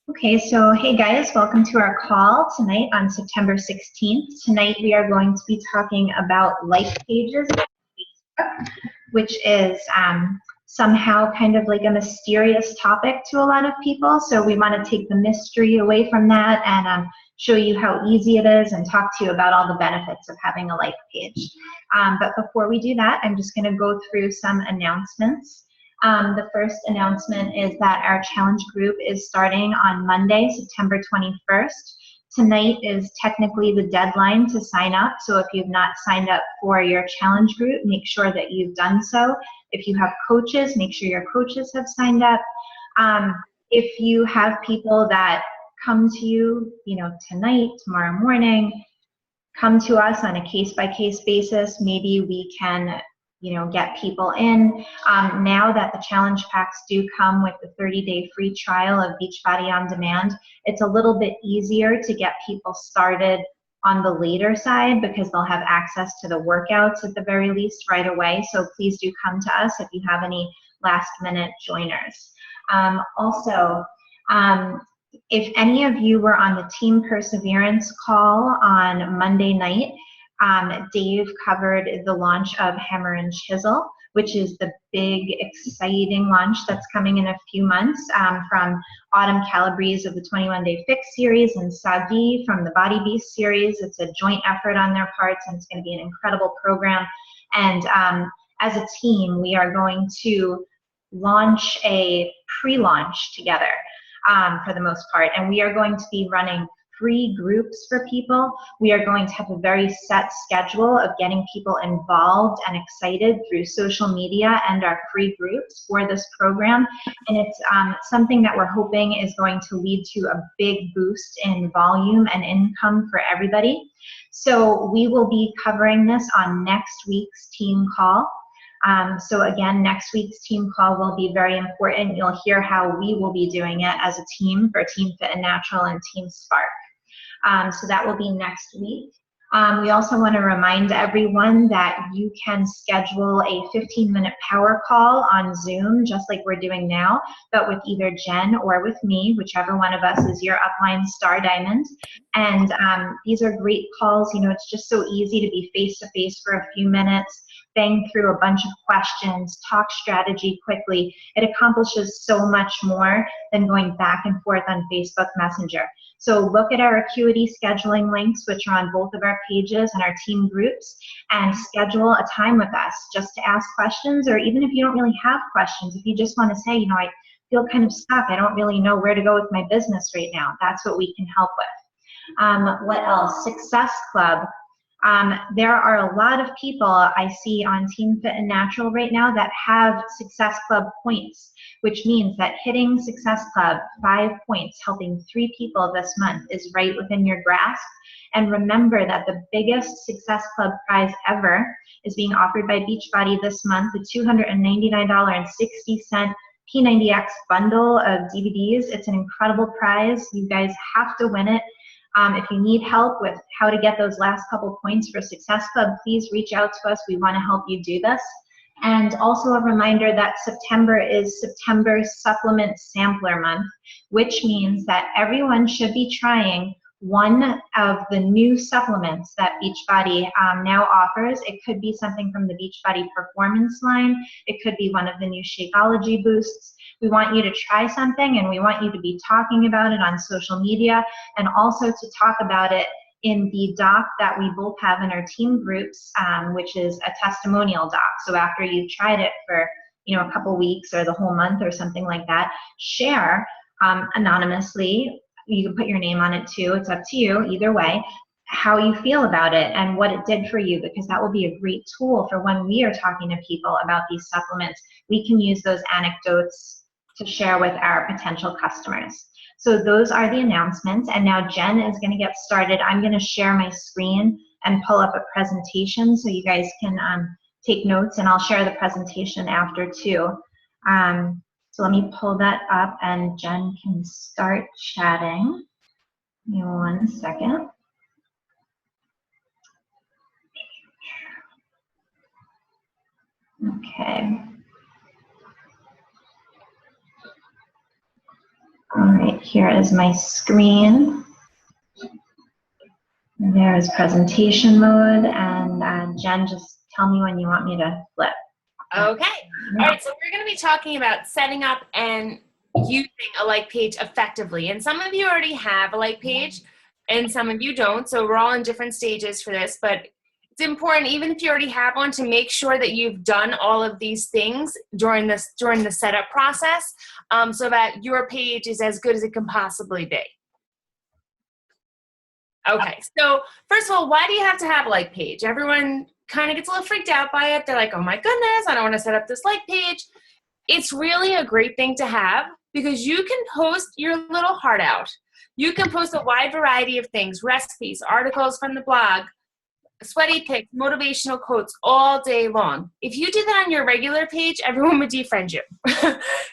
Okay, so hey guys, welcome to our call tonight on September 16th. Tonight we are going to be talking about like pages on Facebook, which is somehow kind of like a mysterious topic to a lot of people. So we want to take the mystery away from that and show you how easy it is and talk to you about all the benefits of having a like page. But before we do that, I'm just going to go through some announcements. The first announcement is that our challenge group is starting on Monday, September 21st. Tonight is technically the deadline to sign up, so if you've not signed up for your challenge group, make sure that you've done so. If you have coaches, make sure your coaches have signed up. If you have people that come to you, tonight, tomorrow morning, come to us on a case-by-case basis. Maybe we can get people in. Now that the challenge packs do come with the 30-day free trial of Beachbody on Demand, it's a little bit easier to get people started on the later side because they'll have access to the workouts at the very least right away. So please do come to us if you have any last-minute joiners. Also, if any of you were on the Team Perseverance call on Monday night, Dave covered the launch of Hammer and Chisel, which is the big, exciting launch that's coming in a few months from Autumn Calabrese of the 21-Day Fix series and Sagi from the Body Beast series. It's a joint effort on their parts, and it's going to be an incredible program. And as a team, we are going to launch a pre-launch together for the most part, and we are going to be running free groups for people. We are going to have a very set schedule of getting people involved and excited through social media and our free groups for this program. And it's something that we're hoping is going to lead to a big boost in volume and income for everybody. So we will be covering this on next week's team call. So again, next week's team call will be very important. You'll hear how we will be doing it as a team for Team Fit and Natural and Team Spark. So that will be next week. We also want to remind everyone that you can schedule a 15-minute power call on Zoom, just like we're doing now, but with either Jen or with me, whichever one of us is your upline star diamond. And these are great calls. It's just so easy to be face-to-face for a few minutes, bang through a bunch of questions, talk strategy quickly. It accomplishes so much more than going back and forth on Facebook Messenger. So look at our Acuity scheduling links, which are on both of our pages and our team groups, and schedule a time with us just to ask questions, or even if you don't really have questions, if you just want to say, I feel kind of stuck, I don't really know where to go with my business right now, that's what we can help with. What else? Success Club. There are a lot of people I see on Team Fit and Natural right now that have Success Club points, which means that hitting Success Club 5 points, helping 3 people this month, is right within your grasp. And remember that the biggest Success Club prize ever is being offered by Beachbody this month, the $299.60 P90X bundle of DVDs. It's an incredible prize. You guys have to win it. If you need help with how to get those last couple points for Success Club, please reach out to us. We want to help you do this. And also a reminder that September is September Supplement Sampler Month, which means that everyone should be trying one of the new supplements that Beachbody now offers. It could be something from the Beachbody Performance line. It could be one of the new Shakeology boosts. We want you to try something, and we want you to be talking about it on social media, and also to talk about it in the doc that we both have in our team groups, which is a testimonial doc. So after you've tried it for a couple weeks or the whole month or something like that, share anonymously. You can put your name on it too. It's up to you either way, how you feel about it and what it did for you, because that will be a great tool for when we are talking to people about these supplements. We can use those anecdotes to share with our potential customers. So those are the announcements, and now Jen is going to get started. I'm going to share my screen and pull up a presentation so you guys can take notes, and I'll share the presentation after too. So let me pull that up and Jen can start chatting. Give me 1 second. Okay. All right, here is my screen. There is presentation mode, and Jen, just tell me when you want me to flip. Okay. All right, so we're going to be talking about setting up and using a like page effectively. And some of you already have a like page, and some of you don't. So we're all in different stages for this, but it's important, even if you already have one, to make sure that you've done all of these things during the setup process, so that your page is as good as it can possibly be. Okay, so first of all, why do you have to have a like page? Everyone kind of gets a little freaked out by it. They're like, oh my goodness, I don't want to set up this like page. It's really a great thing to have because you can post your little heart out. You can post a wide variety of things, recipes, articles from the blog, sweaty pics, motivational quotes all day long. If you did that on your regular page, everyone would defriend you.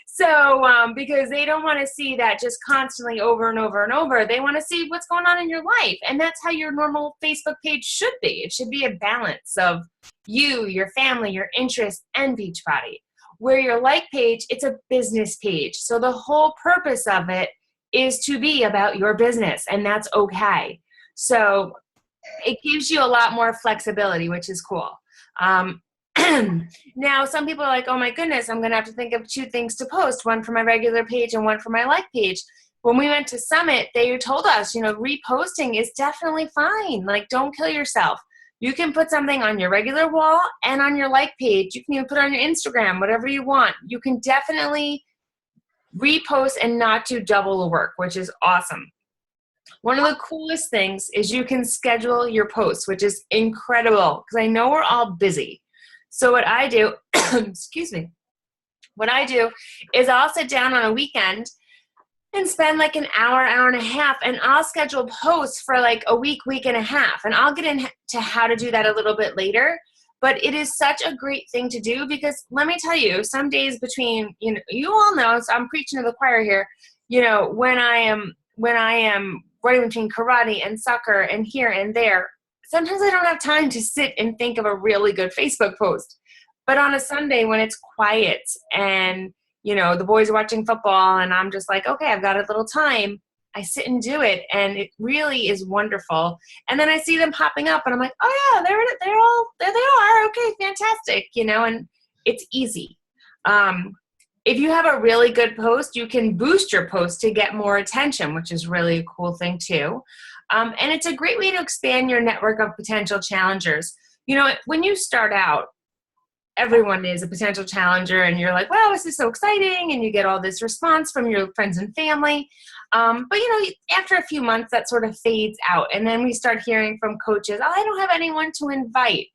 So, because they don't want to see that just constantly over and over and over. They want to see what's going on in your life. And that's how your normal Facebook page should be. It should be a balance of you, your family, your interests, and Beachbody. Where your like page, it's a business page. So the whole purpose of it is to be about your business, and that's okay. So it gives you a lot more flexibility, which is cool. Now, some people are like, oh my goodness, I'm going to have to think of 2 things to post, one for my regular page and one for my like page. When we went to Summit, they told us, reposting is definitely fine. Like, don't kill yourself. You can put something on your regular wall and on your like page. You can even put it on your Instagram, whatever you want. You can definitely repost and not do double the work, which is awesome. One of the coolest things is you can schedule your posts, which is incredible because I know we're all busy. So what I do, excuse me, what I do is I'll sit down on a weekend and spend like an hour, hour and a half, and I'll schedule posts for like a week, week and a half. And I'll get into how to do that a little bit later. But it is such a great thing to do because let me tell you, some days between, you all know, so I'm preaching to the choir here, when I am running between karate and soccer and here and there, sometimes I don't have time to sit and think of a really good Facebook post. But on a Sunday when it's quiet and, the boys are watching football and I'm just like, okay, I've got a little time, I sit and do it. And it really is wonderful. And then I see them popping up and I'm like, oh yeah, there they are. Okay, fantastic. And it's easy. If you have a really good post, you can boost your post to get more attention, which is really a cool thing too. And it's a great way to expand your network of potential challengers. When you start out, everyone is a potential challenger and you're like, wow, this is so exciting. And you get all this response from your friends and family. But after a few months, that sort of fades out. And then we start hearing from coaches, oh, I don't have anyone to invite.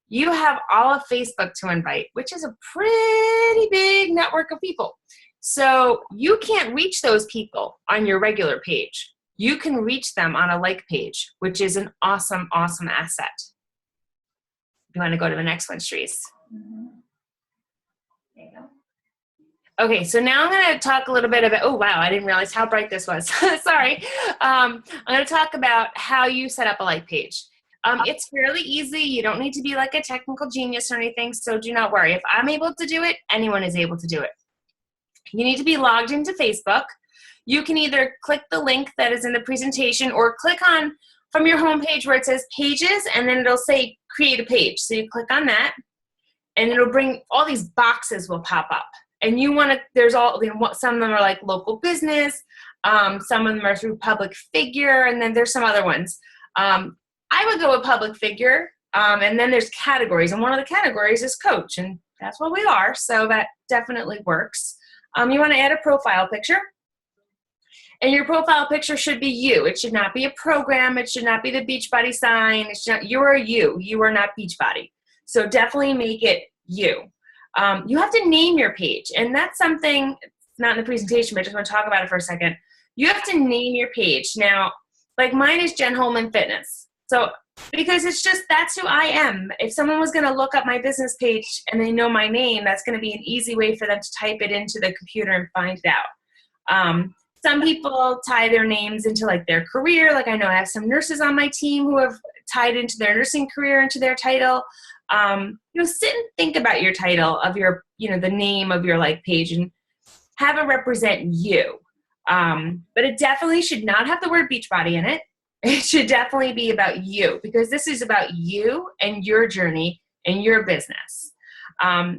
You have all of Facebook to invite, which is a pretty big network of people. So you can't reach those people on your regular page. You can reach them on a like page, which is an awesome, awesome asset. You want to go to the next one, Shrees? There you go. Okay, so now I'm going to talk a little bit about, oh wow, I didn't realize how bright this was. Sorry. I'm going to talk about how you set up a like page. It's fairly easy. You don't need to be like a technical genius or anything, so do not worry. If I'm able to do it, anyone is able to do it. You need to be logged into Facebook. You can either click the link that is in the presentation or click on from your homepage where it says pages, and then it'll say create a page. So you click on that, and it'll bring all these boxes will pop up. And you want to, there's all, some of them are like local business, some of them are through public figure, and then there's some other ones. I would go with public figure, and then there's categories, and one of the categories is coach, and that's what we are, so that definitely works. You want to add a profile picture, and your profile picture should be you. It should not be a program. It should not be the Beachbody sign. You are you. You are not Beachbody. So definitely make it you. You have to name your page, and that's something, it's not in the presentation, but I just want to talk about it for a second. You have to name your page. Now, like mine is Jen Holman Fitness. So, because it's just, that's who I am. If someone was going to look up my business page and they know my name, that's going to be an easy way for them to type it into the computer and find it out. Some people tie their names into like their career. Like I know I have some nurses on my team who have tied into their nursing career into their title. Sit and think about your title of your, the name of your like page and have it represent you. But it definitely should not have the word Beachbody in it. It should definitely be about you, because this is about you and your journey and your business.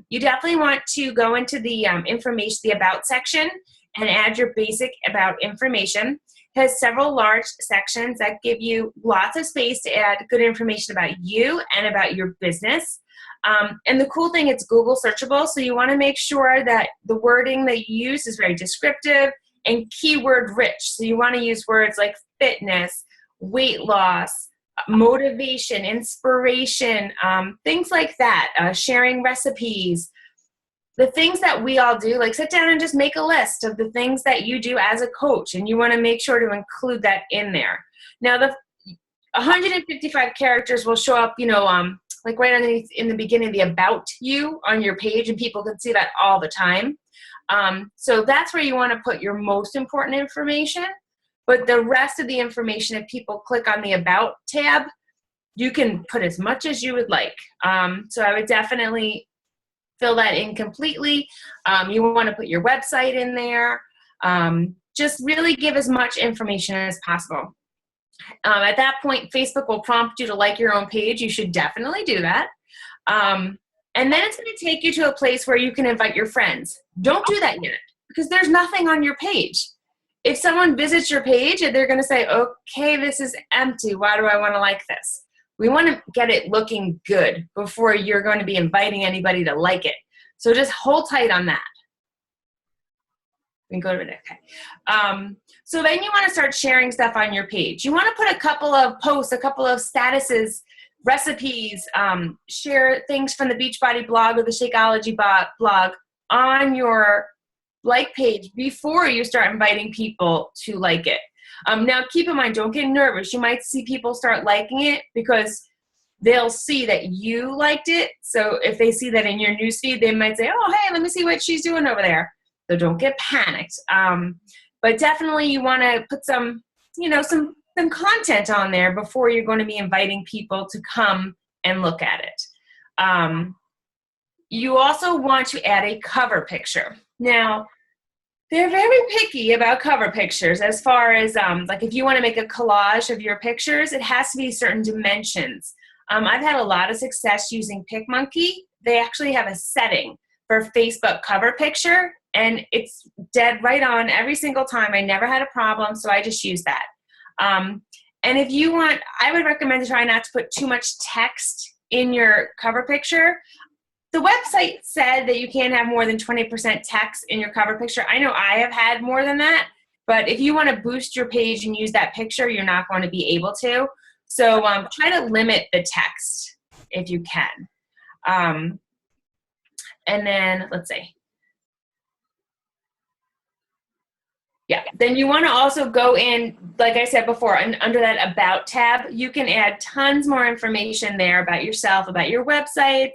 You definitely want to go into the information, the about section, and add your basic about information. It has several large sections that give you lots of space to add good information about you and about your business. And the cool thing, it's Google searchable, so you want to make sure that the wording that you use is very descriptive and keyword rich. So you want to use words like fitness, weight loss, motivation, inspiration, things like that, sharing recipes, the things that we all do. Like, sit down and just make a list of the things that you do as a coach, and you want to make sure to include that in there. Now, the 155 characters will show up, like right underneath in the beginning, the about you on your page, and people can see that all the time. So that's where you want to put your most important information. But the rest of the information, if people click on the About tab, you can put as much as you would like. So I would definitely fill that in completely. You want to put your website in there. Just really give as much information as possible. At that point, Facebook will prompt you to like your own page. You should definitely do that. And then it's going to take you to a place where you can invite your friends. Don't do that yet, because there's nothing on your page. If someone visits your page and they're going to say, okay, this is empty, why do I want to like this? We want to get it looking good before you're going to be inviting anybody to like it. So just hold tight on that. We can go to it. Okay. So then you want to start sharing stuff on your page. You want to put a couple of posts, a couple of statuses, recipes, share things from the Beachbody blog or the Shakeology blog on your like page before you start inviting people to like it. Now, keep in mind, don't get nervous. You might see people start liking it because they'll see that you liked it. So if they see that in your newsfeed, they might say, oh, hey, let me see what she's doing over there. So don't get panicked. But definitely you want to put some content on there before you're going to be inviting people to come and look at it. You also want to add a cover picture. Now, they're very picky about cover pictures as far as, like if you want to make a collage of your pictures, it has to be certain dimensions. I've had a lot of success using PicMonkey. They actually have a setting for Facebook cover picture, and it's dead right on every single time. I never had a problem, so I just use that. And if you want, I would recommend to try not to put too much text in your cover picture. The website said that you can't have more than 20% text in your cover picture. I know I have had more than that, but if you want to boost your page and use that picture, you're not going to be able to. So try to limit the text if you can. And then let's see. Yeah, then you want to also go in, like I said before, under that About tab, you can add tons more information there about yourself, about your websites,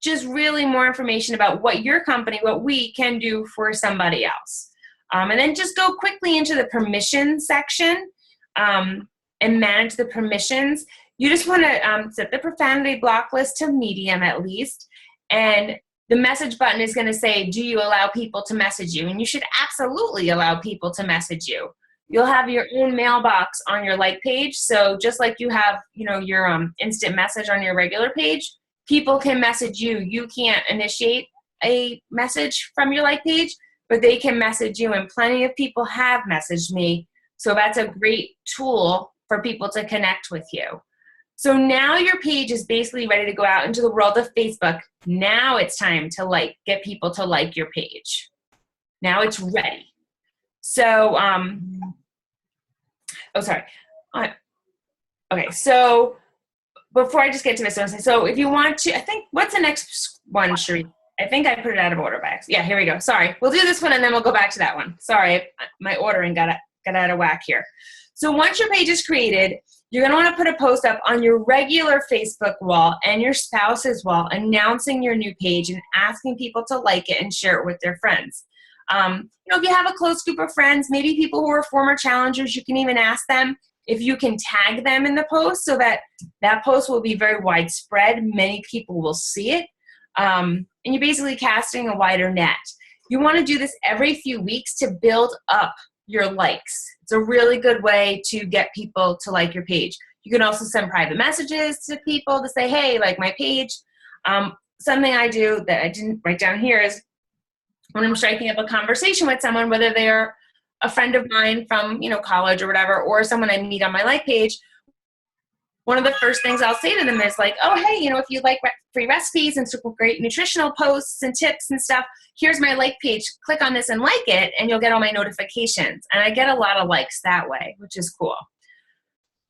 just really more information about what your company, what we can do for somebody else. And then just go quickly into the permission section and manage the permissions. You just want to set the profanity block list to medium at least, and the message button is going to say, do you allow people to message you? And you should absolutely allow people to message you. You'll have your own mailbox on your like page. So just like you have, your instant message on your regular page, people can message you. You can't initiate a message from your like page, but they can message you, and plenty of people have messaged me. So that's a great tool for people to connect with you. So now your page is basically ready to go out into the world of Facebook. Now it's time to get people to like your page. Now it's ready. So, okay, so before I just get to this one, so if you want to, I think, what's the next one, Sheree? I think I put it out of order by accident. Yeah, here we go. Sorry. We'll do this one and then we'll go back to that one. Sorry, my ordering got out of whack here. So once your page is created, you're going to want to put a post up on your regular Facebook wall and your spouse's wall announcing your new page and asking people to like it and share it with their friends. If you have a close group of friends, maybe people who are former challengers, you can even ask them if you can tag them in the post so that that post will be very widespread. Many people will see it. And you're basically casting a wider net. You want to do this every few weeks to build up your likes. It's a really good way to get people to like your page. You can also send private messages to people to say, hey, like my page. Something I do that I didn't write down here is when I'm striking up a conversation with someone, whether they're a friend of mine from, college or whatever, or someone I meet on my like page, one of the first things I'll say to them is like, oh, hey, if you like free recipes and super great nutritional posts and tips and stuff, here's my like page. Click on this and like it, and you'll get all my notifications. And I get a lot of likes that way, which is cool.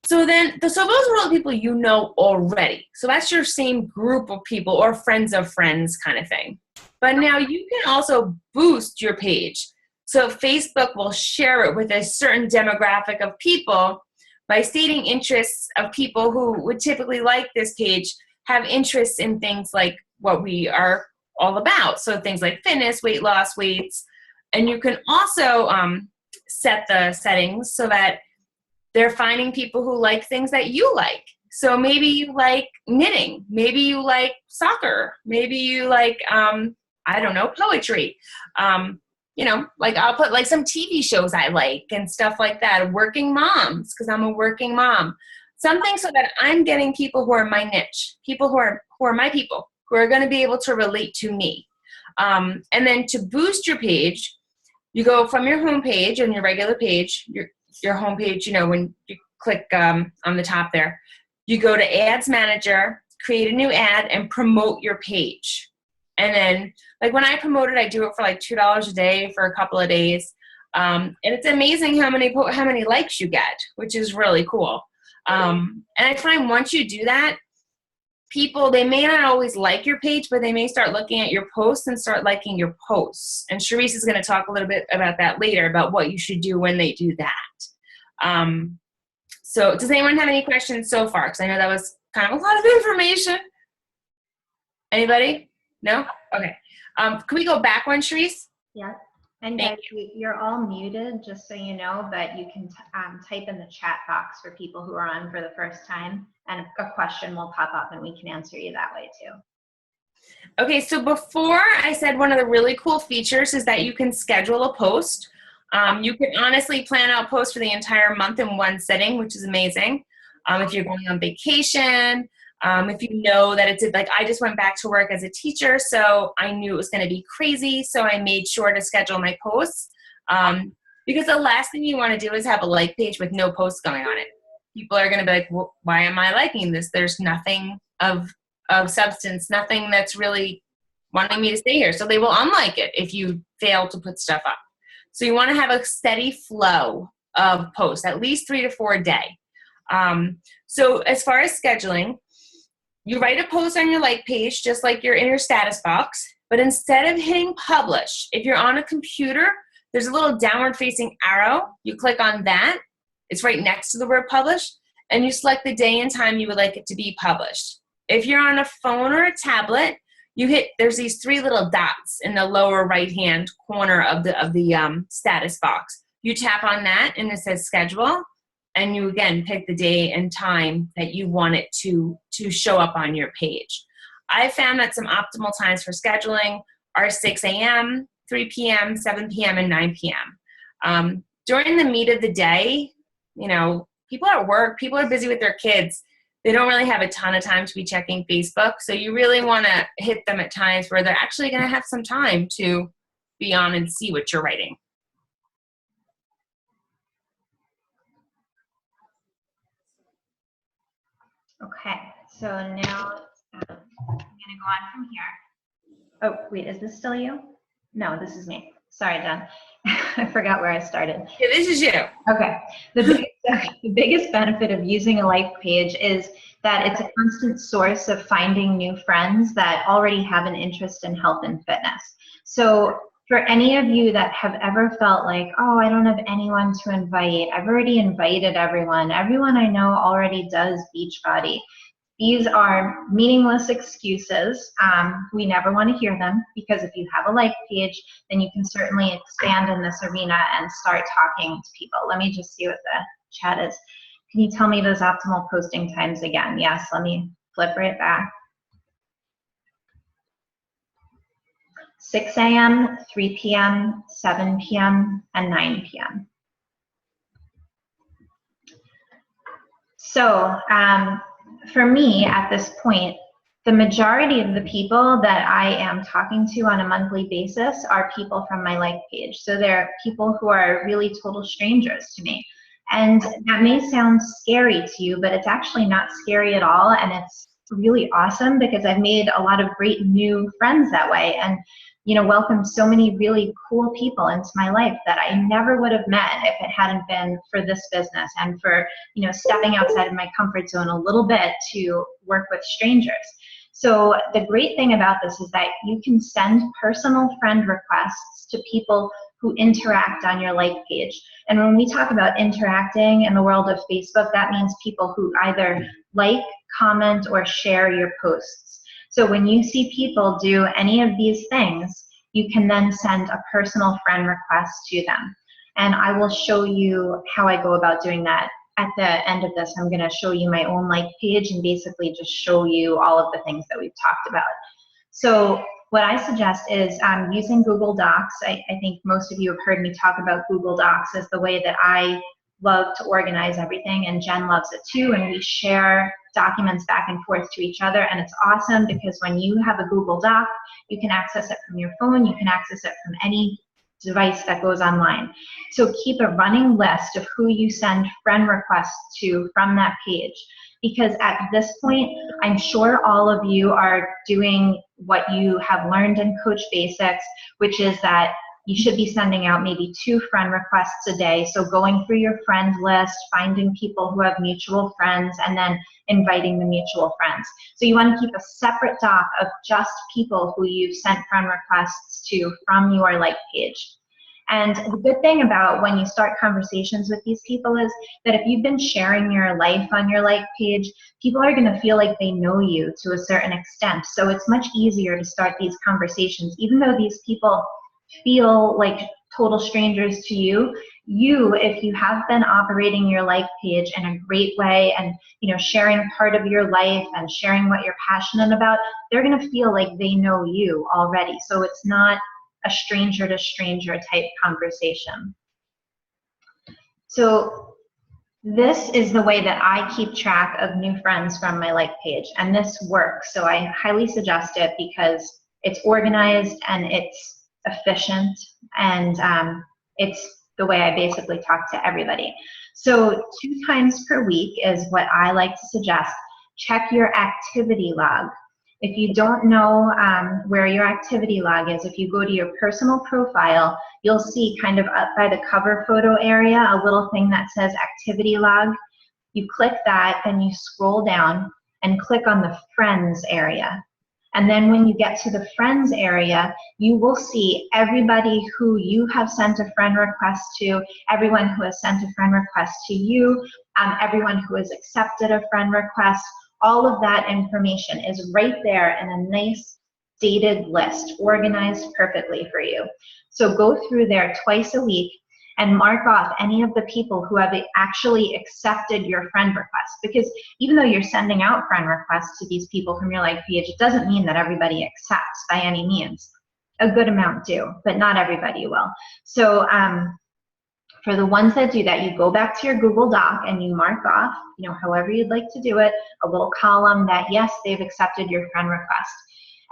So those are all the people you know already. So that's your same group of people or friends of friends kind of thing. But now you can also boost your page. So Facebook will share it with a certain demographic of people by stating interests of people who would typically like this page, have interests in things like what we are all about. So things like fitness, weight loss, weights. And you can also set the settings so that they're finding people who like things that you like. So maybe you like knitting. Maybe you like soccer. Maybe you like, poetry. Like I'll put like some TV shows I like and stuff like that. Working moms, because I'm a working mom. Something so that I'm getting people who are my niche, people who are my people, who are going to be able to relate to me. And then to boost your page, you go from your home page and your regular page, your home page, when you click on the top there, you go to Ads Manager, create a new ad, and promote your page. And then, like when I promote it, I do it for like $2 a day for a couple of days. And it's amazing how many likes you get, which is really cool. And I find once you do that, people, they may not always like your page, but they may start looking at your posts and start liking your posts. And Charisse is going to talk a little bit about that later, about what you should do when they do that. So does anyone have any questions so far? Because I know that was kind of a lot of information. Anybody? No? Okay. Can we go back one, Charisse? Yeah. And guys, you're all muted, just so you know, but you can type in the chat box for people who are on for the first time, and a question will pop up and we can answer you that way too. Okay, so before I said one of the really cool features is that you can schedule a post. You can honestly plan out posts for the entire month in one sitting, which is amazing. If you're going on vacation, if you know that it's like, I just went back to work as a teacher, so I knew it was going to be crazy, so I made sure to schedule my posts. Because the last thing you want to do is have a like page with no posts going on it. People are going to be like, well, why am I liking this? There's nothing of substance, nothing that's really wanting me to stay here. So they will unlike it if you fail to put stuff up. So you want to have a steady flow of posts, at least 3 to 4 a day. So as far as scheduling, you write a post on your like page, just like you're in your status box, but instead of hitting publish, if you're on a computer, there's a little downward facing arrow. You click on that. It's right next to the word publish, and you select the day and time you would like it to be published. If you're on a phone or a tablet, there's these 3 little dots in the lower right-hand corner of the status box. You tap on that, and it says schedule, and you again pick the day and time that you want it to show up on your page. I found that some optimal times for scheduling are 6 a.m., 3 p.m., 7 p.m., and 9 p.m. During the meat of the day, people are at work, people are busy with their kids. They don't really have a ton of time to be checking Facebook. So you really want to hit them at times where they're actually going to have some time to be on and see what you're writing. Okay, so now I'm going to go on from here. Oh, wait, is this still you? No, this is me. Sorry, Jen. I forgot where I started. Yeah, this is you. Okay. The biggest benefit of using a like page is that it's a constant source of finding new friends that already have an interest in health and fitness. So for any of you that have ever felt like, oh, I don't have anyone to invite, I've already invited everyone. Everyone I know already does Beachbody. These are meaningless excuses. We never want to hear them, because if you have a like page, then you can certainly expand in this arena and start talking to people. Let me just see what the chat is. Can you tell me those optimal posting times again? Yes, let me flip right back. 6 a.m., 3 p.m., 7 p.m., and 9 p.m. So for me at this point, the majority of the people that I am talking to on a monthly basis are people from my like page. So they're people who are really total strangers to me. And that may sound scary to you, but it's actually not scary at all. And it's really awesome because I've made a lot of great new friends that way. And welcomed so many really cool people into my life that I never would have met if it hadn't been for this business and for, stepping outside of my comfort zone a little bit to work with strangers. So the great thing about this is that you can send personal friend requests to people who interact on your like page. And when we talk about interacting in the world of Facebook, that means people who either like, comment, or share your posts. So when you see people do any of these things, you can then send a personal friend request to them. And I will show you how I go about doing that. At the end of this, I'm going to show you my own like page and basically just show you all of the things that we've talked about. So what I suggest is using Google Docs. I think most of you have heard me talk about Google Docs as the way that I love to organize everything, and Jen loves it too, and we share documents back and forth to each other, and it's awesome because when you have a Google Doc, you can access it from your phone, you can access it from any device that goes online. So keep a running list of who you send friend requests to from that page, because at this point, I'm sure all of you are doing what you have learned in Coach Basics, which is that you should be sending out maybe 2 friend requests a day. So going through your friend list, finding people who have mutual friends, and then inviting the mutual friends. So you want to keep a separate doc of just people who you've sent friend requests to from your like page. And the good thing about when you start conversations with these people is that if you've been sharing your life on your like page, people are going to feel like they know you to a certain extent. So it's much easier to start these conversations, even though these people feel like total strangers to you. If you have been operating your like page in a great way and sharing part of your life and sharing what you're passionate about, they're going to feel like they know you already. So it's not a stranger to stranger type conversation. So this is the way that I keep track of new friends from my like page, and this works. So I highly suggest it because it's organized and it's efficient, and it's the way I basically talk to everybody. So 2 times per week is what I like to suggest. Check your activity log. If you don't know where your activity log is, if you go to your personal profile, you'll see kind of up by the cover photo area a little thing that says activity log. You click that, then you scroll down and click on the friends area. And then when you get to the friends area, you will see everybody who you have sent a friend request to, everyone who has sent a friend request to you, everyone who has accepted a friend request. All of that information is right there in a nice dated list, organized perfectly for you. So go through there twice a week and mark off any of the people who have actually accepted your friend request. Because even though you're sending out friend requests to these people from your like page, it doesn't mean that everybody accepts by any means. A good amount do, but not everybody will. So for the ones that do that, you go back to your Google Doc and you mark off, however you'd like to do it, a little column that yes, they've accepted your friend request.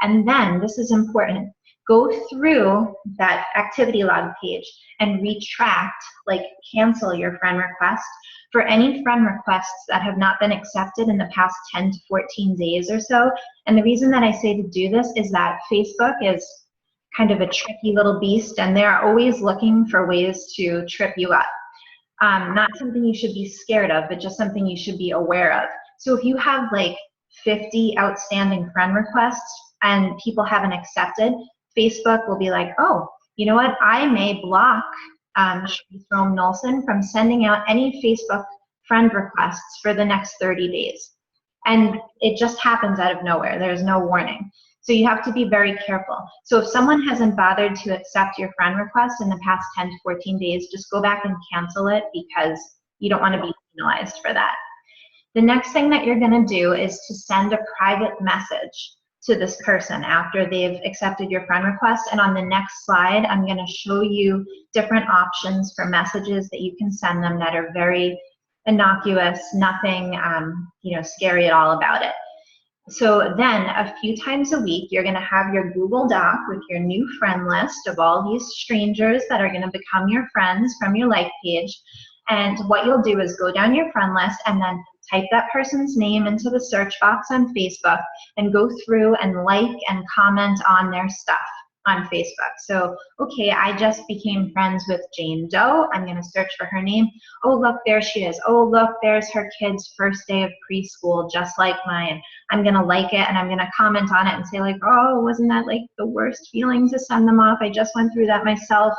And then, this is important, go through that activity log page and retract, like cancel your friend request for any friend requests that have not been accepted in the past 10 to 14 days or so. And the reason that I say to do this is that Facebook is kind of a tricky little beast, and they're always looking for ways to trip you up. Not something you should be scared of, but just something you should be aware of. So if you have like 50 outstanding friend requests and people haven't accepted, Facebook will be like, oh, you know what, I may block Strom Nolson from sending out any Facebook friend requests for the next 30 days. And it just happens out of nowhere. There's no warning. So you have to be very careful. So if someone hasn't bothered to accept your friend request in the past 10 to 14 days, just go back and cancel it because you don't want to be penalized for that. The next thing that you're going to do is to send a private message. to this person after they've accepted your friend request. And on the next slide, I'm going to show you different options for messages that you can send them that are very innocuous, nothing scary at all about it. So then a few times a week, you're going to have your Google Doc with your new friend list of all these strangers that are going to become your friends from your like page. And what you'll do is go down your friend list and then type that person's name into the search box on Facebook and go through and like and comment on their stuff on Facebook. So, okay, I just became friends with Jane Doe. I'm going to search for her name. Oh, look, there she is. Oh, look, there's her kid's first day of preschool, just like mine. I'm going to like it and I'm going to comment on it and say like, oh, wasn't that like the worst feeling to send them off? I just went through that myself,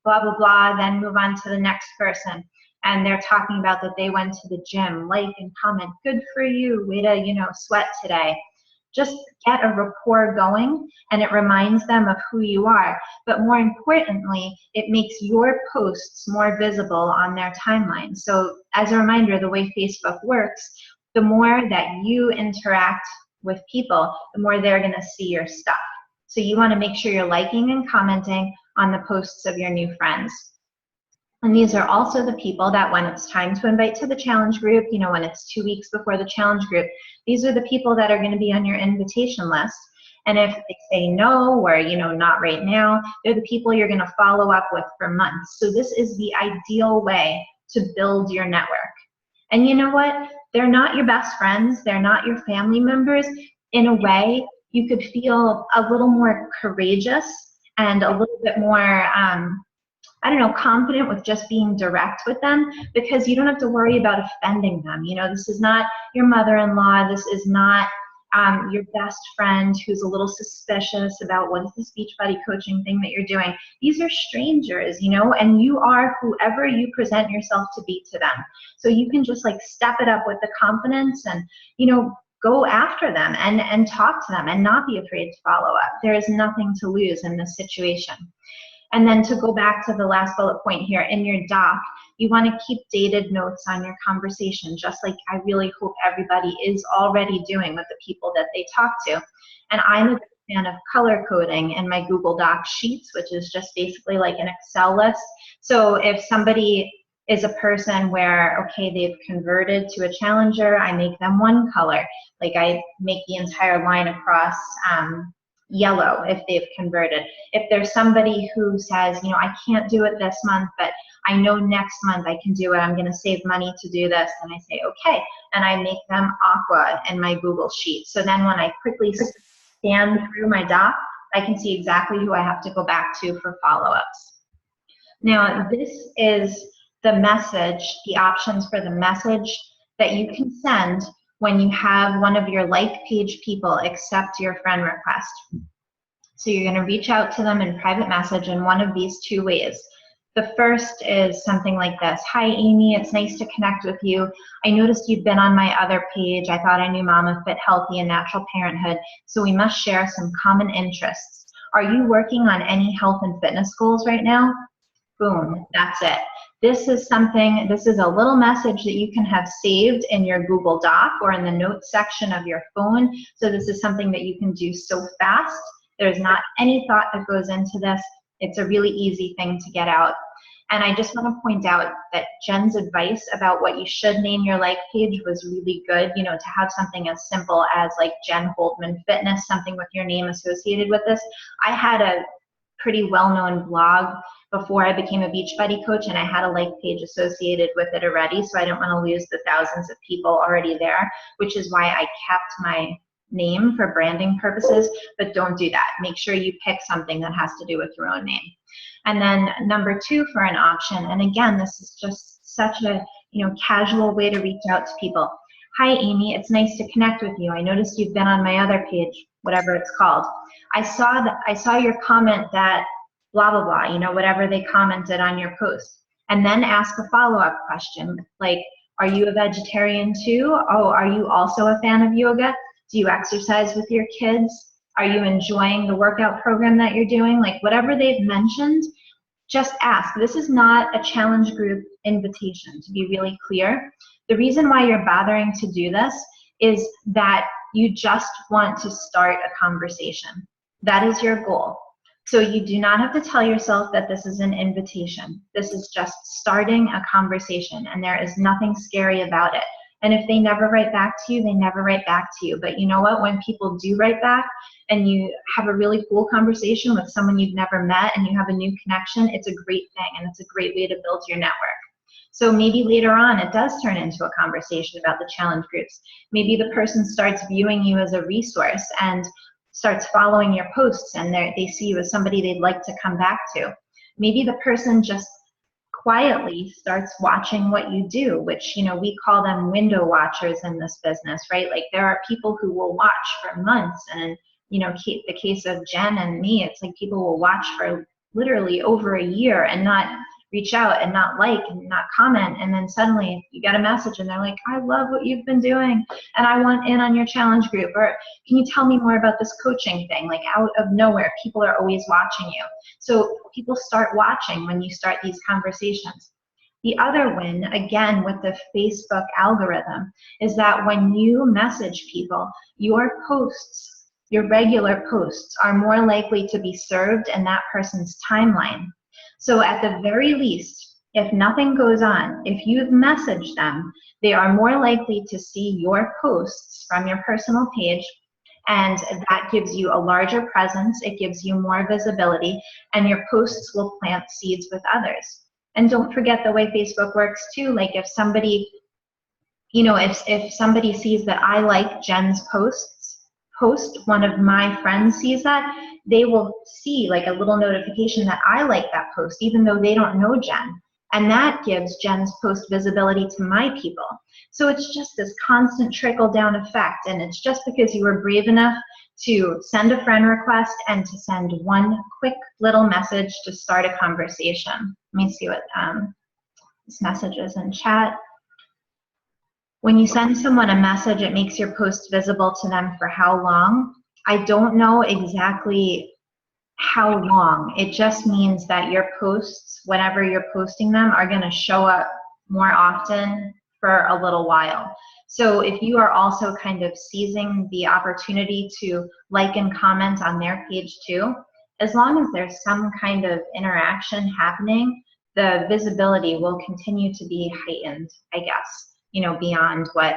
blah, blah, blah. Then move on to the next person. And they're talking about that they went to the gym, like and comment, good for you, way to, sweat today. Just get a rapport going, and it reminds them of who you are. But more importantly, it makes your posts more visible on their timeline. So as a reminder, the way Facebook works, the more that you interact with people, the more they're going to see your stuff. So you want to make sure you're liking and commenting on the posts of your new friends. And these are also the people that when it's time to invite to the challenge group, when it's 2 weeks before the challenge group, these are the people that are going to be on your invitation list. And if they say no, or, not right now, they're the people you're going to follow up with for months. So this is the ideal way to build your network. And you know what? They're not your best friends. They're not your family members. In a way, you could feel a little more courageous and a little bit more, confident with just being direct with them, because you don't have to worry about offending them. This is not your mother-in-law. This is not your best friend who's a little suspicious about what is this Beachbody coaching thing that you're doing. These are strangers, and you are whoever you present yourself to be to them. So you can just like step it up with the confidence and, go after them and talk to them and not be afraid to follow up. There is nothing to lose in this situation. And then to go back to the last bullet point here, in your doc, you want to keep dated notes on your conversation, just like I really hope everybody is already doing with the people that they talk to. And I'm a big fan of color coding in my Google Doc sheets, which is just basically like an Excel list. So if somebody is a person where, okay, they've converted to a challenger, I make them one color. Like I make the entire line across yellow if they've converted. If there's somebody who says, I can't do it this month, but I know next month I can do it, I'm going to save money to do this, and I say, okay, and I make them aqua in my Google sheet. So then when I quickly scan through my doc, I can see exactly who I have to go back to for follow-ups. Now, this is the message, the options for the message that you can send when you have one of your like page people accept your friend request. So you're going to reach out to them in private message in one of these two ways. The first is something like this. Hi, Amy, it's nice to connect with you. I noticed you've been on my other page. I thought I knew Mama Fit Healthy and Natural Parenthood, so we must share some common interests. Are you working on any health and fitness goals right now? Boom, that's it. This is a little message that you can have saved in your Google Doc or in the notes section of your phone. So this is something that you can do so fast. There's not any thought that goes into this. It's a really easy thing to get out. And I just want to point out that Jen's advice about what you should name your like page was really good, to have something as simple as like Jen Holdman Fitness, something with your name associated with this. I had a pretty well-known blog before I became a Beachbody coach, and I had a like page associated with it already, so I didn't want to lose the thousands of people already there, which is why I kept my name for branding purposes. But don't do that. Make sure you pick something that has to do with your own name. And then number two for an option, and again, this is just such a casual way to reach out to people. Hi, Amy, it's nice to connect with you. I noticed you've been on my other page, whatever it's called. I saw your comment that blah, blah, blah, whatever they commented on your post. And then ask a follow-up question, like, are you a vegetarian too? Oh, are you also a fan of yoga? Do you exercise with your kids? Are you enjoying the workout program that you're doing? Like, whatever they've mentioned, just ask. This is not a challenge group invitation, to be really clear. The reason why you're bothering to do this is that You just want to start a conversation. That is your goal. So you do not have to tell yourself that this is an invitation. This is just starting a conversation, and there is nothing scary about it. And if they never write back to you, they never write back to you. But you know what? When people do write back and you have a really cool conversation with someone you've never met and you have a new connection, it's a great thing, and it's a great way to build your network. So maybe later on it does turn into a conversation about the challenge groups. Maybe the person starts viewing you as a resource and starts following your posts, and they see you as somebody they'd like to come back to. Maybe the person just quietly starts watching what you do, which, you know, we call them window watchers in this business, right? Like there are people who will watch for months, and, you know, the case of Jen and me, it's like people will watch for literally over a year and not reach out and not like and not comment, and then suddenly you get a message and they're like, I love what you've been doing and I want in on your challenge group, or can you tell me more about this coaching thing? Like out of nowhere, people are always watching you. So people start watching when you start these conversations. The other win, again with the Facebook algorithm, is that when you message people, your posts, your regular posts, are more likely to be served in that person's timeline. So at the very least, if nothing goes on, if you've messaged them, they are more likely to see your posts from your personal page, and that gives you a larger presence, it gives you more visibility, and your posts will plant seeds with others. And don't forget the way Facebook works too, like if somebody, you know, if somebody sees that I like Jen's post, one of my friends sees that, they will see like a little notification that I like that post, even though they don't know Jen. And that gives Jen's post visibility to my people. So it's just this constant trickle down effect. And it's just because you were brave enough to send a friend request and to send one quick little message to start a conversation. Let me see what this message is in chat. When you send someone a message, it makes your post visible to them for how long? I don't know exactly how long. It just means that your posts, whenever you're posting them, are going to show up more often for a little while. So if you are also kind of seizing the opportunity to like and comment on their page too, as long as there's some kind of interaction happening, the visibility will continue to be heightened, I guess, you know, beyond what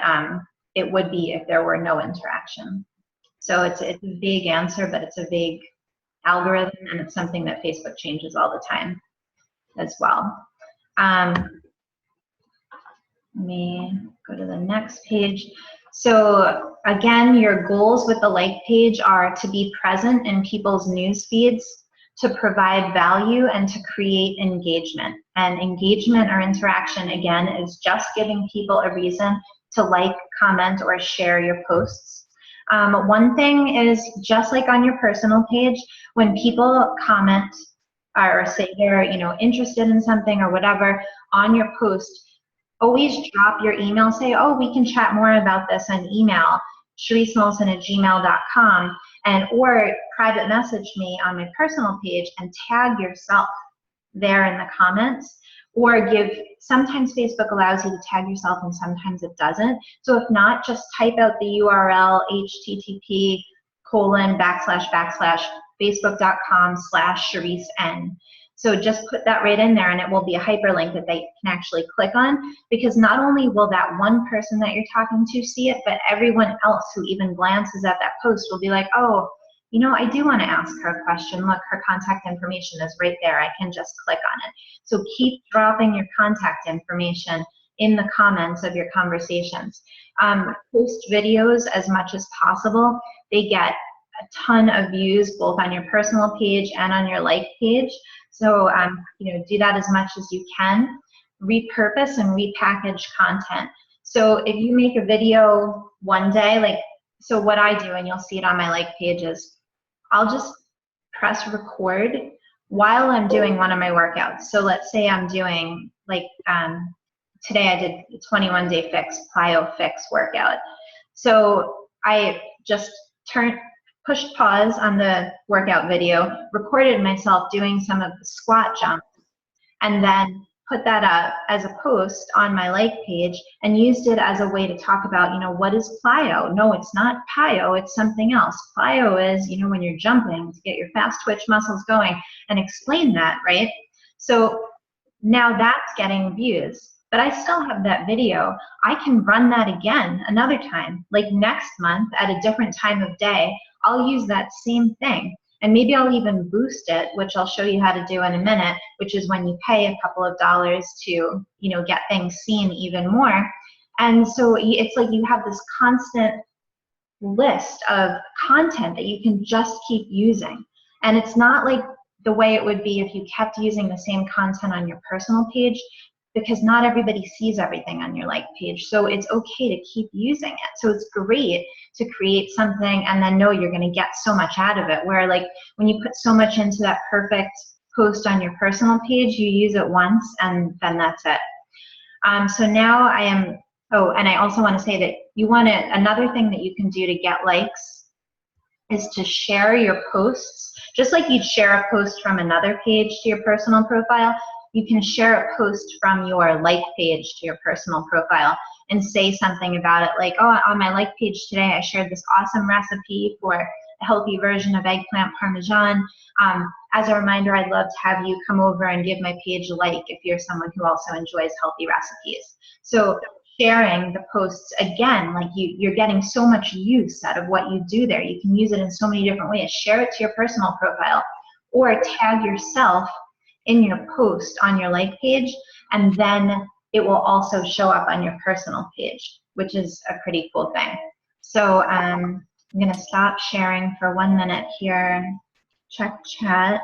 it would be if there were no interaction. So it's a vague answer, but it's a vague algorithm, and it's something that Facebook changes all the time as well. Let me go to the next page. So again, your goals with the like page are to be present in people's news feeds, to provide value, and to create engagement. And engagement or interaction, again, is just giving people a reason to like, comment, or share your posts. One thing is, just like on your personal page, when people comment or say they're, you know, interested in something or whatever on your post, always drop your email. Say, oh, we can chat more about this on email, sharicemoulson@gmail.com, and or private message me on my personal page and tag yourself there in the comments, or sometimes Facebook allows you to tag yourself and sometimes it doesn't. So if not, just type out the URL http:// So just put that right in there, and it will be a hyperlink that they can actually click on, because not only will that one person that you're talking to see it, but everyone else who even glances at that post will be like, oh, you know, I do want to ask her a question. Look, her contact information is right there. I can just click on it. So keep dropping your contact information in the comments of your conversations. Post videos as much as possible. They get a ton of views both on your personal page and on your like page. So you know, do that as much as you can. Repurpose and repackage content. So if you make a video one day, like, so what I do, and you'll see it on my like pages, I'll just press record while I'm doing one of my workouts. So let's say I'm doing, like, today I did the 21-day fix, plyo fix workout. So I just pushed pause on the workout video, recorded myself doing some of the squat jumps, and then put that up as a post on my like page and used it as a way to talk about, what is plyo? No, it's not plyo, it's something else. Plyo is, when you're jumping to get your fast twitch muscles going, and explain that, right? So now that's getting views, but I still have that video. I can run that again another time, like next month at a different time of day. I'll use that same thing. And maybe I'll even boost it, which I'll show you how to do in a minute, which is when you pay a couple of dollars to, get things seen even more. And so it's like you have this constant list of content that you can just keep using. And it's not like the way it would be if you kept using the same content on your personal page, because not everybody sees everything on your like page. So it's okay to keep using it. So it's great to create something and then know you're going to get so much out of it, where like when you put so much into that perfect post on your personal page, you use it once and then that's it. So now I am, and I also want to say that another thing that you can do to get likes is to share your posts. Just like you'd share a post from another page to your personal profile, you can share a post from your like page to your personal profile and say something about it, like, oh, on my like page today, I shared this awesome recipe for a healthy version of eggplant parmesan. As a reminder, I'd love to have you come over and give my page a like if you're someone who also enjoys healthy recipes. So sharing the posts, again, like you're getting so much use out of what you do there. You can use it in so many different ways. Share it to your personal profile or tag yourself in your post on your like page, and then it will also show up on your personal page, which is a pretty cool thing. So I'm going to stop sharing for 1 minute here. Check chat.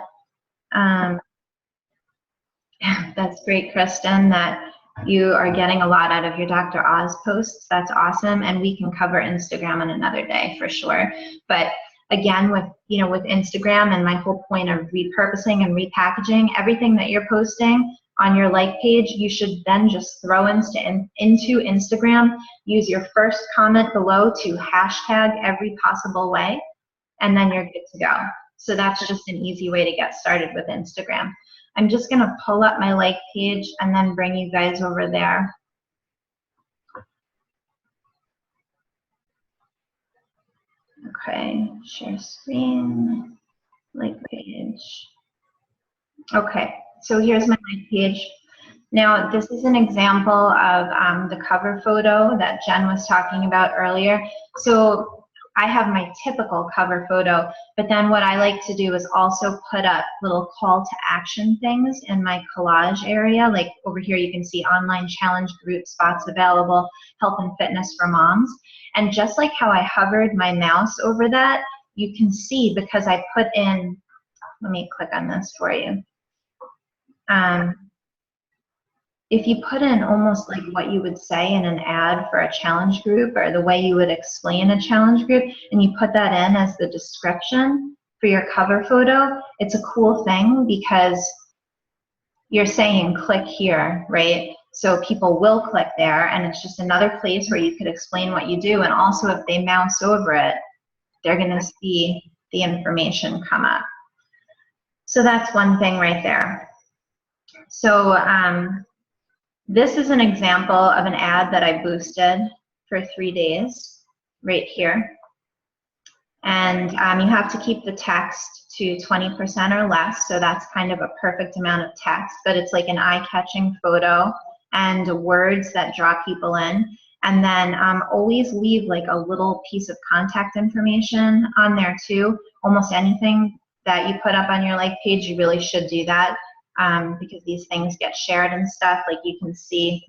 That's great, Kristen, that you are getting a lot out of your Dr. Oz posts. That's awesome, and we can cover Instagram on another day for sure. But again, with Instagram and my whole point of repurposing and repackaging, everything that you're posting on your like page, you should then just throw into Instagram. Use your first comment below to hashtag every possible way, and then you're good to go. So that's just an easy way to get started with Instagram. I'm just going to pull up my like page and then bring you guys over there. Okay, share screen, like page. Okay, so here's my like page. Now, this is an example of the cover photo that Jen was talking about earlier. So I have my typical cover photo, but then what I like to do is also put up little call to action things in my collage area. Like over here, you can see online challenge group spots available, health and fitness for moms. And just like how I hovered my mouse over that, you can see because I put in, let me click on this for you. If you put in almost like what you would say in an ad for a challenge group, or the way you would explain a challenge group, and you put that in as the description for your cover photo, it's a cool thing because you're saying click here, right? So people will click there, and it's just another place where you could explain what you do, and also if they mouse over it, they're going to see the information come up. So that's one thing right there. So this is an example of an ad that I boosted for 3 days right here. And you have to keep the text to 20% or less, so that's kind of a perfect amount of text, but it's like an eye-catching photo and words that draw people in. And then always leave like a little piece of contact information on there too. Almost anything that you put up on your like page, you really should do that. Because these things get shared and stuff. Like you can see,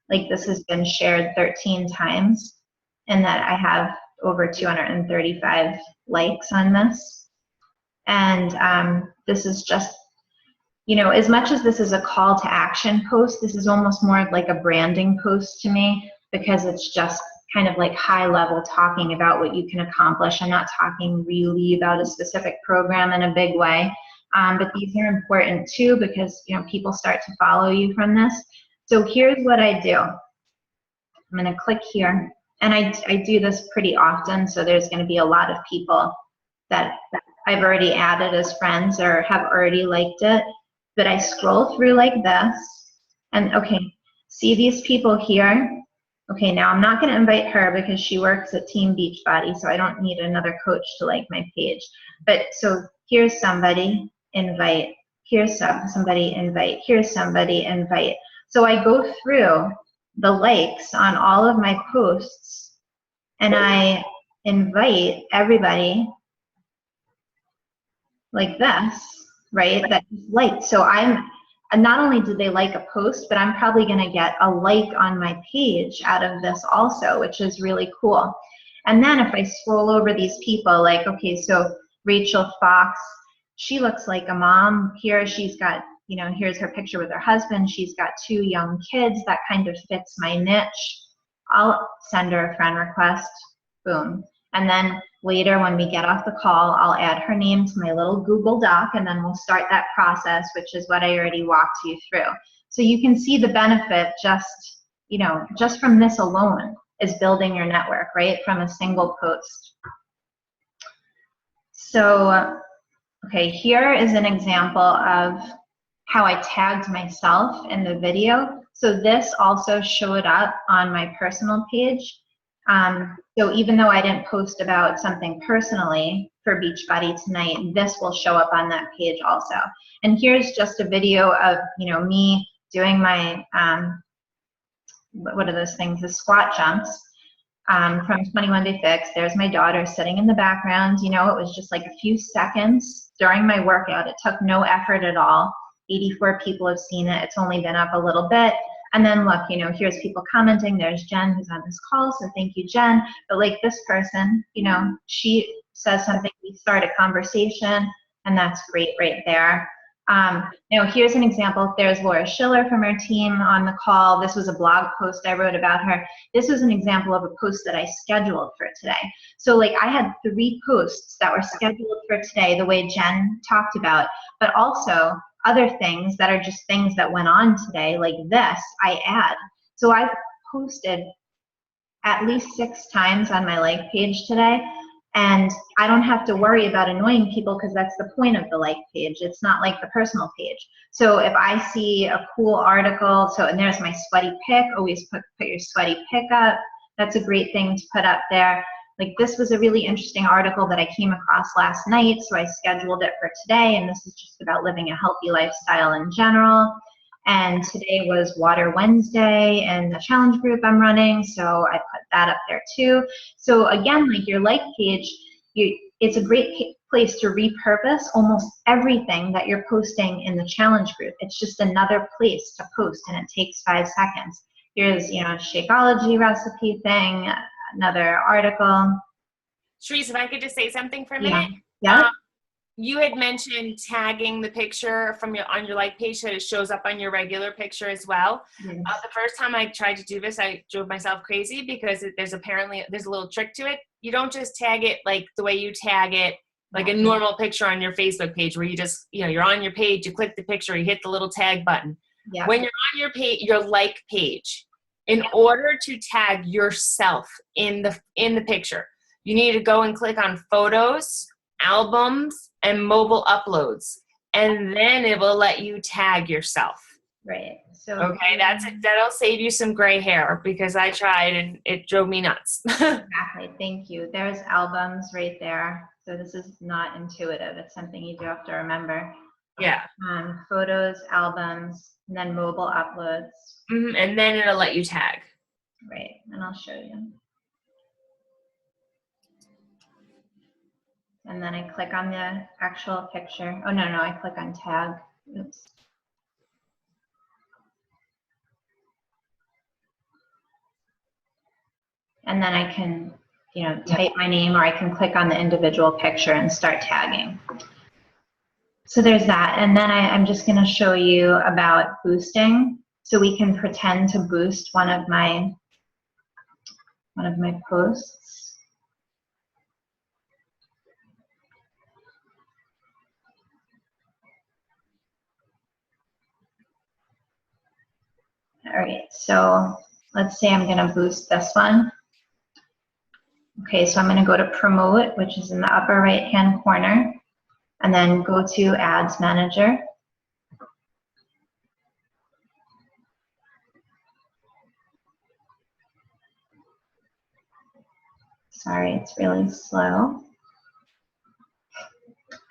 like this has been shared 13 times, and that I have over 235 likes on this. And this is just, as much as this is a call to action post, this is almost more like a branding post to me, because it's just kind of like high level talking about what you can accomplish. I'm not talking really about a specific program in a big way. But these are important too, because people start to follow you from this. So here's what I do. I'm going to click here, and I do this pretty often, so there's going to be a lot of people that I've already added as friends or have already liked it. But I scroll through like this, And okay, see these people here? Okay, now I'm not going to invite her because she works at Team Beachbody, so I don't need another coach to like my page. But so here's somebody, invite. Here's somebody, invite. Here's somebody, invite. So I go through the likes on all of my posts and I invite everybody like this, right? That liked. So and not only did they like a post, but I'm probably going to get a like on my page out of this also, which is really cool. And then if I scroll over these people, like, okay, so Rachel Fox, she looks like a mom. Here she's got, you know, here's her picture with her husband. She's got 2 young kids. That kind of fits my niche. I'll send her a friend request. Boom. And then later when we get off the call, I'll add her name to my little Google Doc, and then we'll start that process, which is what I already walked you through. So you can see the benefit just, you know, just from this alone is building your network, right? From a single post. So, okay, here is an example of how I tagged myself in the video. So this also showed up on my personal page. So even though I didn't post about something personally for Beachbody tonight, this will show up on that page also. And here's just a video of, you know, me doing my, what are those things, the squat jumps from 21 Day Fix. There's my daughter sitting in the background. You know, it was just like a few seconds during my workout. It took no effort at all. 84 people have seen it. It's only been up a little bit. And then look, you know, here's people commenting. There's Jen who's on this call, so thank you, Jen. But like this person, you know, she says something, we start a conversation, and that's great right there. You know, here's an example. There's Laura Schiller from our team on the call. This was a blog post I wrote about her. This was an example of a post that I scheduled for today. So like I had 3 posts that were scheduled for today, the way Jen talked about, but also other things that are just things that went on today, like this, I add. So I've posted at least 6 times on my like page today, and I don't have to worry about annoying people because that's the point of the like page. It's not like the personal page. So if I see a cool article, so, and there's my sweaty pic, always put your sweaty pic up. That's a great thing to put up there. Like this was a really interesting article that I came across last night, so I scheduled it for today, and this is just about living a healthy lifestyle in general. And today was Water Wednesday and the challenge group I'm running, so I put that up there too. So again, like your like page, it's a great place to repurpose almost everything that you're posting in the challenge group. It's just another place to post, and it takes 5 seconds. Here's, you know, a Shakeology recipe thing, another article. Therese, if I could just say something for a minute. Yeah. You had mentioned tagging the picture from on your like page so that it shows up on your regular picture as well. Yes. The first time I tried to do this, I drove myself crazy because there's a little trick to it. You don't just tag it like the way you tag it like a normal picture on your Facebook page where you just, you know, you're on your page, you click the picture, you hit the little tag button. Yeah. When you're on your page, your like page, in order to tag yourself in the picture, you need to go and click on photos, albums, and mobile uploads, and then it will let you tag yourself. Right. So okay, that'll save you some gray hair because I tried and it drove me nuts. Exactly. Thank you. There's albums right there. So this is not intuitive. It's something you do have to remember. Yeah. Photos, albums, and then mobile uploads. And then it'll let you tag. Right. And I'll show you. And then I click on the actual picture. Oh, no, I click on tag. Oops. And then I can, you know, type my name, or I can click on the individual picture and start tagging. So there's that. And then I'm just going to show you about boosting. So we can pretend to boost one of my posts. All right, so let's say I'm going to boost this one. Okay, so I'm going to go to promote, which is in the upper right hand corner, and then go to ads manager. Sorry, it's really slow.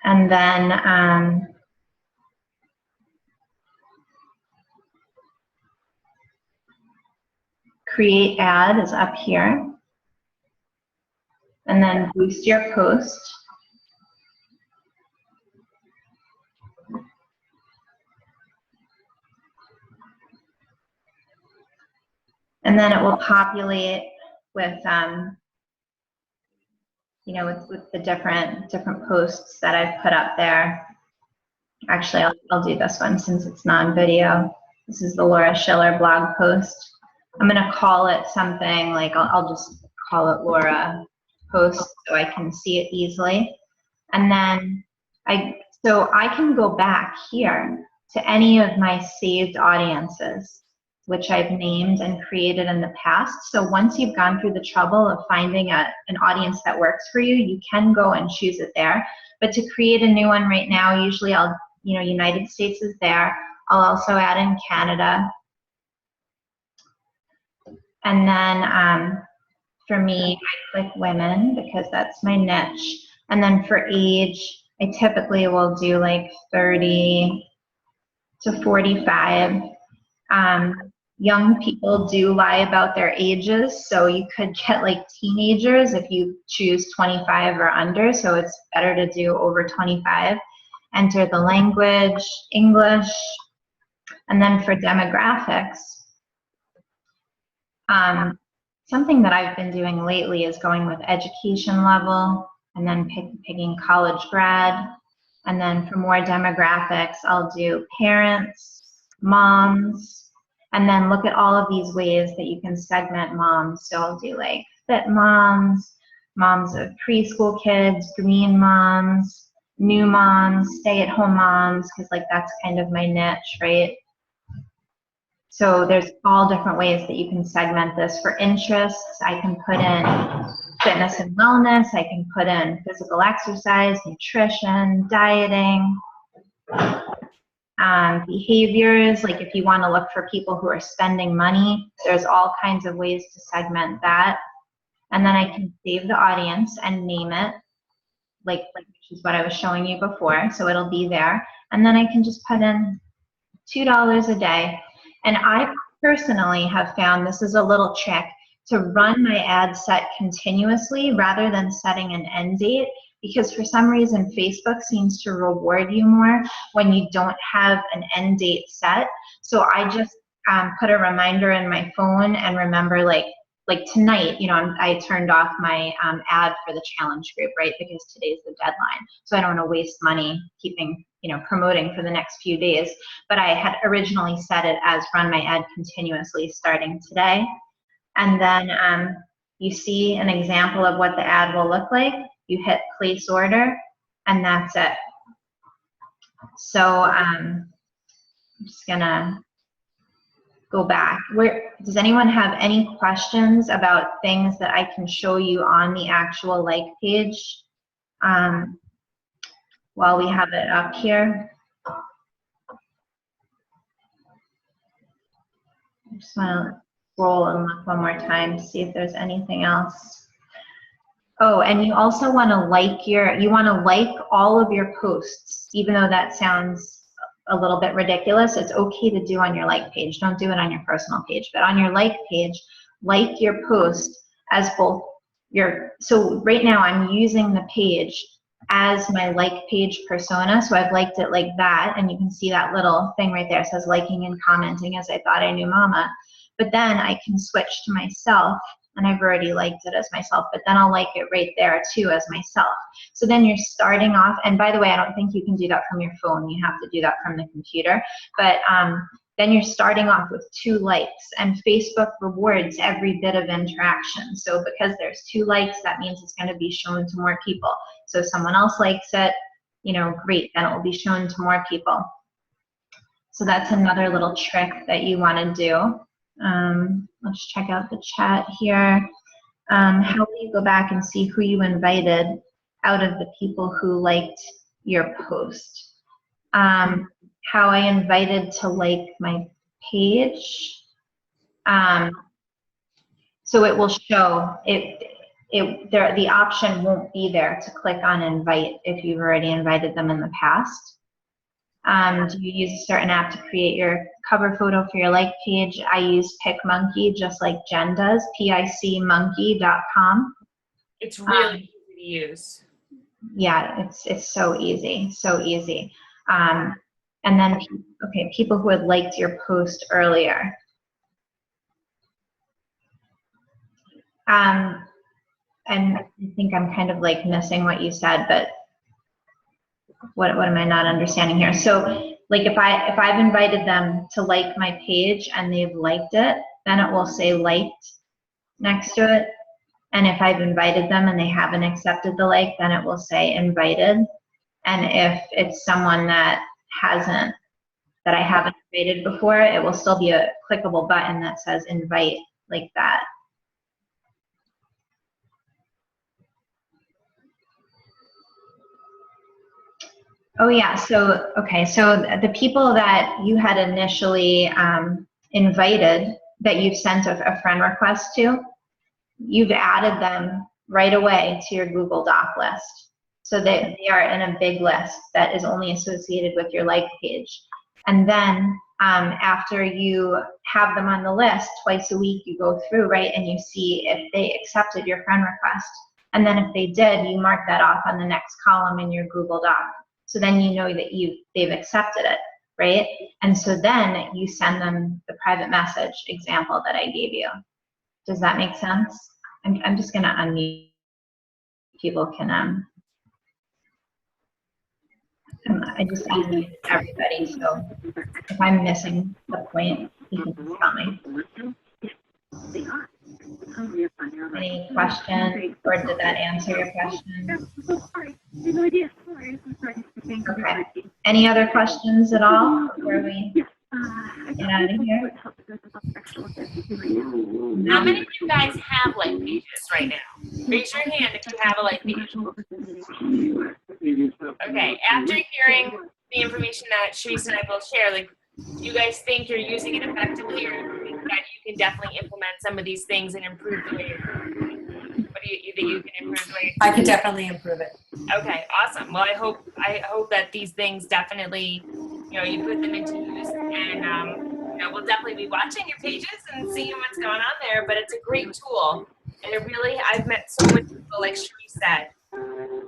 And then create ad is up here. And then boost your post. And then it will populate with, you know, with the different posts that I've put up there. Actually, I'll do this one since it's non-video. This is the Laura Schiller blog post. I'm going to call it something like, I'll just call it Laura post so I can see it easily. And then so I can go back here to any of my saved audiences, which I've named and created in the past. So once you've gone through the trouble of finding an audience that works for you, you can go and choose it there. But to create a new one right now, usually United States is there. I'll also add in Canada. And then for me, I click women because that's my niche. And then for age, I typically will do like 30 to 45. Young people do lie about their ages, so you could get like teenagers if you choose 25 or under, so it's better to do over 25. Enter the language, English, and then for demographics, something that I've been doing lately is going with education level and then picking college grad. And then for more demographics, I'll do parents, moms, and then look at all of these ways that you can segment moms. So I'll do like fit moms, moms of preschool kids, green moms, new moms, stay-at-home moms, because like that's kind of my niche, right? So there's all different ways that you can segment this. For interests, I can put in fitness and wellness. I can put in physical exercise, nutrition, dieting, behaviors. Like if you want to look for people who are spending money, there's all kinds of ways to segment that. And then I can save the audience and name it, like which is what I was showing you before. So it'll be there. And then I can just put in $2 a day. And I personally have found this is a little trick to run my ad set continuously rather than setting an end date, because for some reason Facebook seems to reward you more when you don't have an end date set. So I just put a reminder in my phone and remember like tonight, I turned off my ad for the challenge group, right? Because today's the deadline. So I don't want to waste money keeping, promoting for the next few days. But I had originally set it as run my ad continuously starting today. And then you see an example of what the ad will look like. You hit place order, and that's it. So I'm just gonna go back. Does anyone have any questions about things that I can show you on the actual like page while we have it up here? I just want to scroll and look one more time to see if there's anything else. Oh, and you also want to like all of your posts, even though that sounds a little bit ridiculous. It's okay to do on your like page. Don't do it on your personal page, but on your like page, like your post as both so right now I'm using the page as my like page persona. So I've liked it like that, and you can see that little thing right there. It says liking and commenting as I thought I knew mama. But then I can switch to myself, and I've already liked it as myself, but then I'll like it right there too as myself. So then you're starting off, and by the way, I don't think you can do that from your phone. You have to do that from the computer. But then you're starting off with 2 likes, and Facebook rewards every bit of interaction. So because there's 2 likes, that means it's going to be shown to more people. So if someone else likes it, great, then it will be shown to more people. So that's another little trick that you want to do. Let's check out the chat here. How do you go back and see who you invited out of the people who liked your post? How I invited to like my page. So it will show it. the option won't be there to click on invite if you've already invited them in the past. Do you use a certain app to create your cover photo for your like page? I use PicMonkey, just like Jen does, picmonkey.com. It's really easy to use. Yeah, it's so easy, so easy. And then, okay, people who had liked your post earlier. And I think I'm kind of like missing what you said, but what am I not understanding here? So like if I've invited them to like my page and they've liked it, then it will say liked next to it. And if I've invited them and they haven't accepted the like, then it will say invited. And if it's someone that I haven't invited before, it will still be a clickable button that says invite, like that. Oh yeah, so, okay, so the people that you had initially invited, that you've sent a friend request to, you've added them right away to your Google Doc list. So they are in a big list that is only associated with your like page. And then after you have them on the list, twice a week you go through, right, and you see if they accepted your friend request. And then if they did, you mark that off on the next column in your Google Doc. So then you know that they've accepted it, right? And so then you send them the private message example that I gave you. Does that make sense? I'm just gonna unmute. People can, I just unmuted everybody, so if I'm missing the point, you can just tell me. Any questions, or did that answer your question? Okay. Any other questions at all before we get out of here? How many of you guys have like pages right now? Raise your hand if you have a like page. Okay, after hearing the information that Sharice and I both share, like, do you guys think you're using it effectively, or do you think that you can definitely implement some of these things and improve the way you're doing it? What do you think you can improve the way I could definitely improve it. Okay, awesome. Well, I hope that these things definitely, you put them into use, and we'll definitely be watching your pages and seeing what's going on there. But it's a great tool, and I've met so many people, like Sharice said.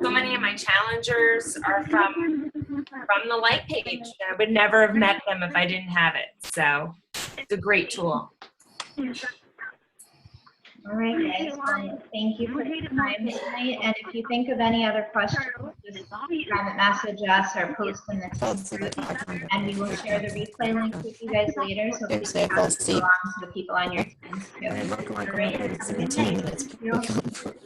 So many of my challengers are from the like page. I would never have met them if I didn't have it. So it's a great tool. All right, guys. Well, thank you for the time tonight. And if you think of any other questions, just private message us or post in the group, and we will share the replay link with you guys later, so please pass it along to the people on your teams too. All right.